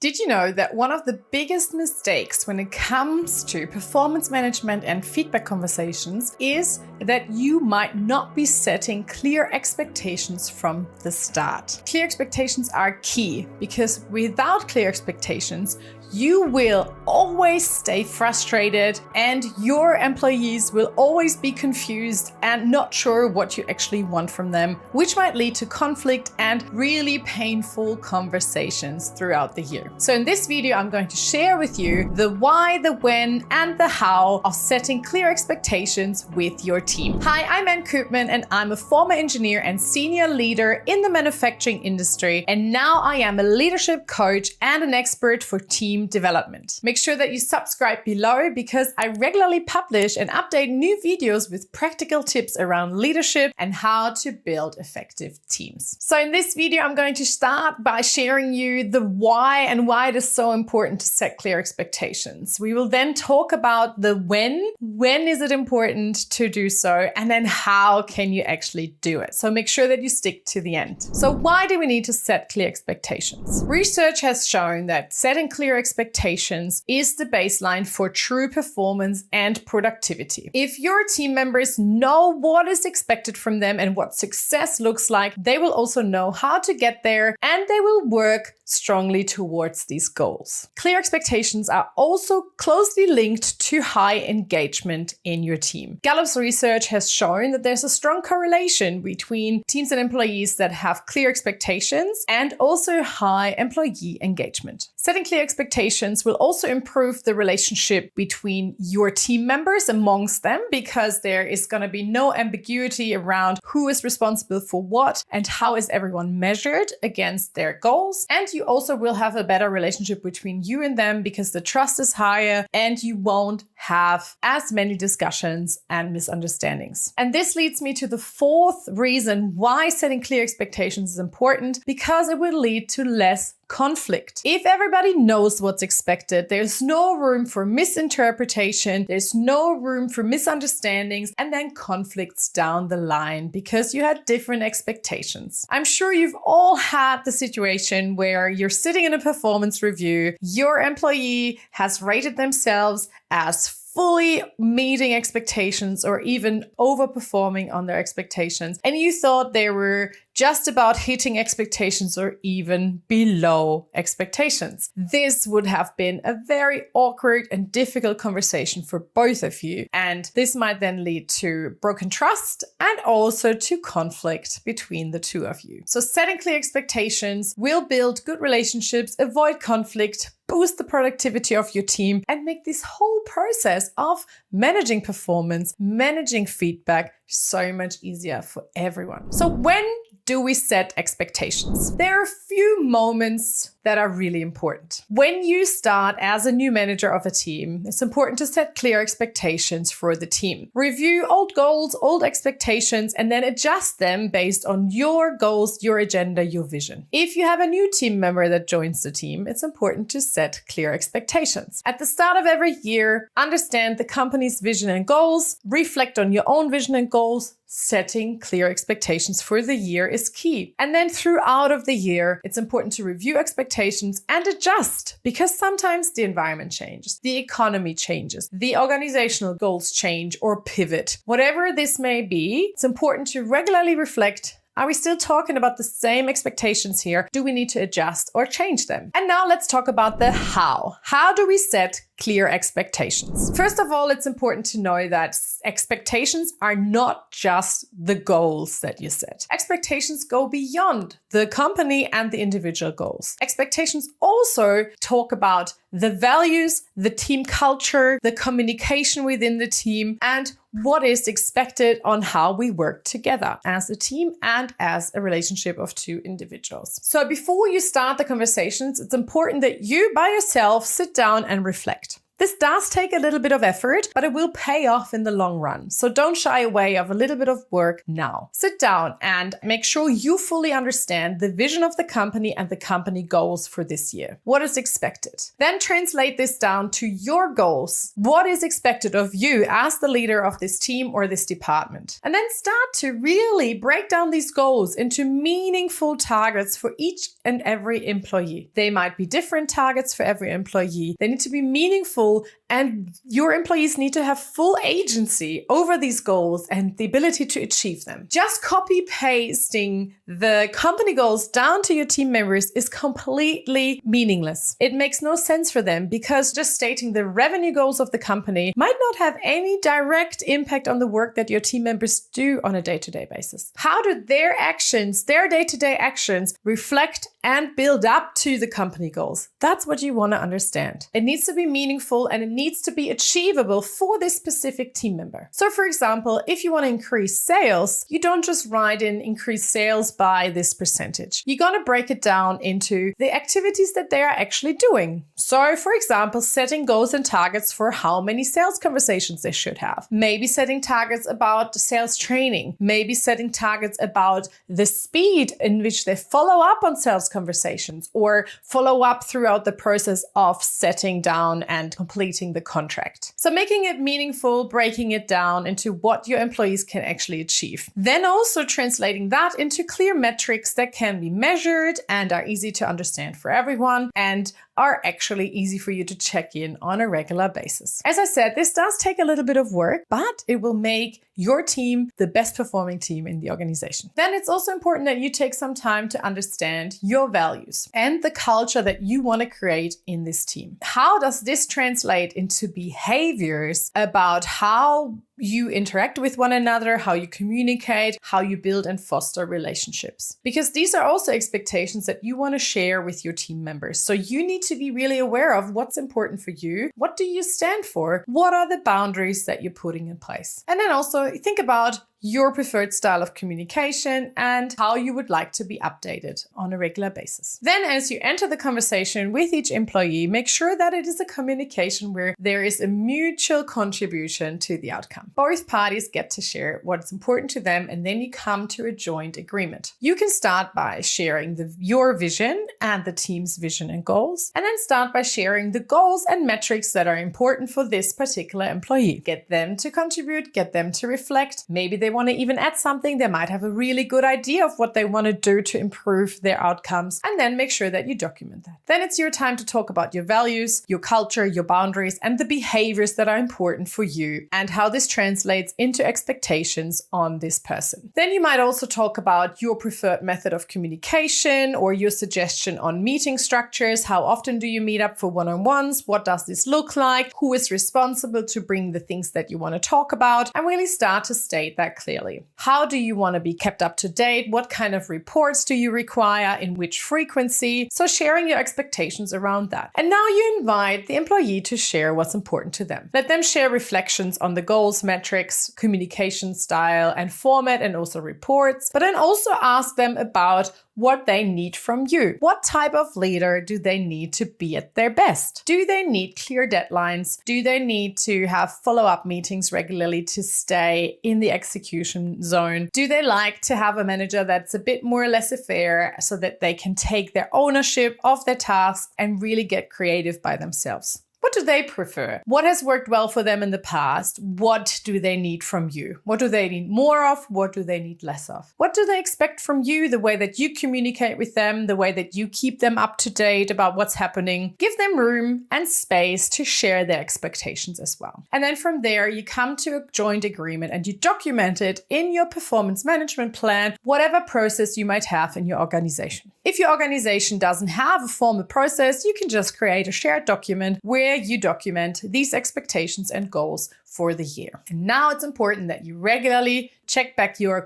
Did you know that one of the biggest mistakes when it comes to performance management and feedback conversations is that you might not be setting clear expectations from the start? Clear expectations are key because without clear expectations, you will always stay frustrated and your employees will always be confused and not sure what you actually want from them, which might lead to conflict and really painful conversations throughout the year. So in this video, I'm going to share with you the why, the when, and the how of setting clear expectations with your team. Hi, I'm Ann Koopman and I'm a former engineer and senior leader in the manufacturing industry. And now I am a leadership coach and an expert for team development. Make sure that you subscribe below because I regularly publish and update new videos with practical tips around leadership and how to build effective teams. So in this video, I'm going to start by sharing you the why and why it is so important to set clear expectations. We will then talk about the when is it important to do so, and then how can you actually do it. So make sure that you stick to the end. So why do we need to set clear expectations? Research has shown that setting clear expectations is the baseline for true performance and productivity. If your team members know what is expected from them and what success looks like, they will also know how to get there and they will work strongly towards these goals. Clear expectations are also closely linked to high engagement in your team. Gallup's research has shown that there's a strong correlation between teams and employees that have clear expectations and also high employee engagement. Setting clear expectations will also improve the relationship between your team members amongst them because there is going to be no ambiguity around who is responsible for what and how is everyone measured against their goals. And you also will have a better relationship between you and them because the trust is higher and you won't have as many discussions and misunderstandings. And this leads me to the fourth reason why setting clear expectations is important, because it will lead to less conflict. If everybody knows what's expected, there's no room for misinterpretation, there's no room for misunderstandings, and then conflicts down the line because you had different expectations. I'm sure you've all had the situation where you're sitting in a performance review, your employee has rated themselves as fully meeting expectations or even overperforming on their expectations. And you thought they were just about hitting expectations or even below expectations. This would have been a very awkward and difficult conversation for both of you. And this might then lead to broken trust and also to conflict between the two of you. So setting clear expectations will build good relationships, avoid conflict, boost the productivity of your team, and make this whole process of managing performance, managing feedback so much easier for everyone. So when do we set expectations? There are a few moments that are really important. When you start as a new manager of a team, it's important to set clear expectations for the team. Review old goals, old expectations, and then adjust them based on your goals, your agenda, your vision. If you have a new team member that joins the team, it's important to set clear expectations. At the start of every year, understand the company's vision and goals, reflect on your own vision and goals. Setting clear expectations for the year is key. And then throughout of the year, it's important to review expectations and adjust because sometimes the environment changes, the economy changes, the organizational goals change or pivot. Whatever this may be, it's important to regularly reflect. Are we still talking about the same expectations here? Do we need to adjust or change them? And now let's talk about the how. How do we set clear expectations? First of all, it's important to know that expectations are not just the goals that you set. Expectations go beyond the company and the individual goals. Expectations also talk about the values, the team culture, the communication within the team, and what is expected on how we work together as a team and as a relationship of two individuals. So before you start the conversations, it's important that you by yourself sit down and reflect. This does take a little bit of effort, but it will pay off in the long run. So don't shy away of a little bit of work now. Sit down and make sure you fully understand the vision of the company and the company goals for this year. What is expected? Then translate this down to your goals. What is expected of you as the leader of this team or this department? And then start to really break down these goals into meaningful targets for each and every employee. They might be different targets for every employee. They need to be meaningful, and your employees need to have full agency over these goals and the ability to achieve them. Just copy pasting the company goals down to your team members is completely meaningless. It makes no sense for them because just stating the revenue goals of the company might not have any direct impact on the work that your team members do on a day-to-day basis. How do their actions, their day-to-day actions, reflect and build up to the company goals? That's what you want to understand. It needs to be meaningful and it needs to be achievable for this specific team member. So for example, if you want to increase sales, you don't just write in increase sales by this percentage. You're going to break it down into the activities that they are actually doing. So for example, setting goals and targets for how many sales conversations they should have. Maybe setting targets about sales training. Maybe setting targets about the speed in which they follow up on sales conversations or follow up throughout the process of setting down and completing the contract. So making it meaningful, breaking it down into what your employees can actually achieve. Then also translating that into clear metrics that can be measured and are easy to understand for everyone and are actually easy for you to check in on a regular basis. As I said, this does take a little bit of work, but it will make your team the best performing team in the organization. Then it's also important that you take some time to understand your values and the culture that you want to create in this team. How does this translate into behaviors about how you interact with one another, how you communicate, how you build and foster relationships? Because these are also expectations that you want to share with your team members. So you need to be really aware of what's important for you. What do you stand for? What are the boundaries that you're putting in place? And then also think about your preferred style of communication and how you would like to be updated on a regular basis. Then as you enter the conversation with each employee, make sure that it is a communication where there is a mutual contribution to the outcome. Both parties get to share what's important to them, and then you come to a joint agreement. You can start by sharing your vision and the team's vision and goals, and then start by sharing the goals and metrics that are important for this particular employee. Get them to contribute, get them to reflect. Maybe they want to even add something. They might have a really good idea of what they want to do to improve their outcomes, and then make sure that you document that. Then it's your time to talk about your values, your culture, your boundaries, and the behaviors that are important for you and how this translates into expectations on this person. Then you might also talk about your preferred method of communication or your suggestion on meeting structures. How often do you meet up for one-on-ones? What does this look like? Who is responsible to bring the things that you want to talk about? And really start to state that clearly. How do you want to be kept up to date? What kind of reports do you require? In which frequency? So sharing your expectations around that. And now you invite the employee to share what's important to them. Let them share reflections on the goals, metrics, communication style and format, and also reports, but then also ask them about what they need from you. What type of leader do they need to be at their best? Do they need clear deadlines? Do they need to have follow-up meetings regularly to stay in the execution zone? Do they like to have a manager that's a bit more laissez-faire so that they can take their ownership of their tasks and really get creative by themselves? What do they prefer? What has worked well for them in the past? What do they need from you? What do they need more of? What do they need less of? What do they expect from you? The way that you communicate with them, the way that you keep them up to date about what's happening. Give them room and space to share their expectations as well. And then from there, you come to a joint agreement and you document it in your performance management plan, whatever process you might have in your organization. If your organization doesn't have a formal process, you can just create a shared document where you document these expectations and goals for the year. And now it's important that you regularly check back your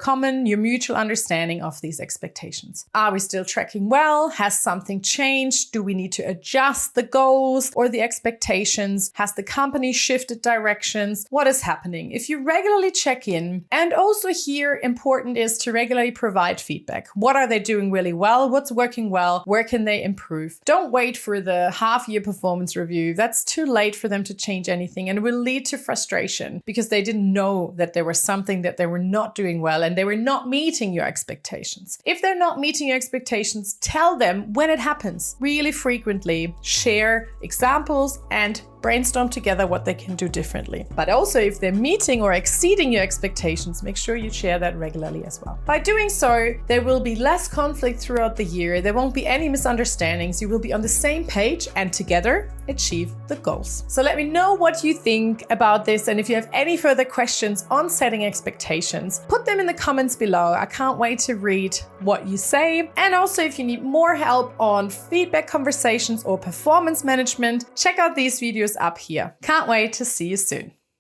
mutual understanding of these expectations. Are we still tracking well? Has something changed? Do we need to adjust the goals or the expectations? Has the company shifted directions? What is happening? If you regularly check in, and also here important is to regularly provide feedback. What are they doing really well? What's working well? Where can they improve? Don't wait for the half-year performance review. That's too late for them to change anything, and it will lead to frustration because they didn't know that there was something that they were not doing well and they were not meeting your expectations. If they're not meeting your expectations, tell them when it happens. Really frequently share examples and brainstorm together what they can do differently. But also if they're meeting or exceeding your expectations, make sure you share that regularly as well. By doing so, there will be less conflict throughout the year. There won't be any misunderstandings. You will be on the same page and together achieve the goals. So let me know what you think about this. And if you have any further questions on setting expectations, put them in the comments below. I can't wait to read what you say. And also if you need more help on feedback conversations or performance management, check out these videos up here. Can't wait to see you soon.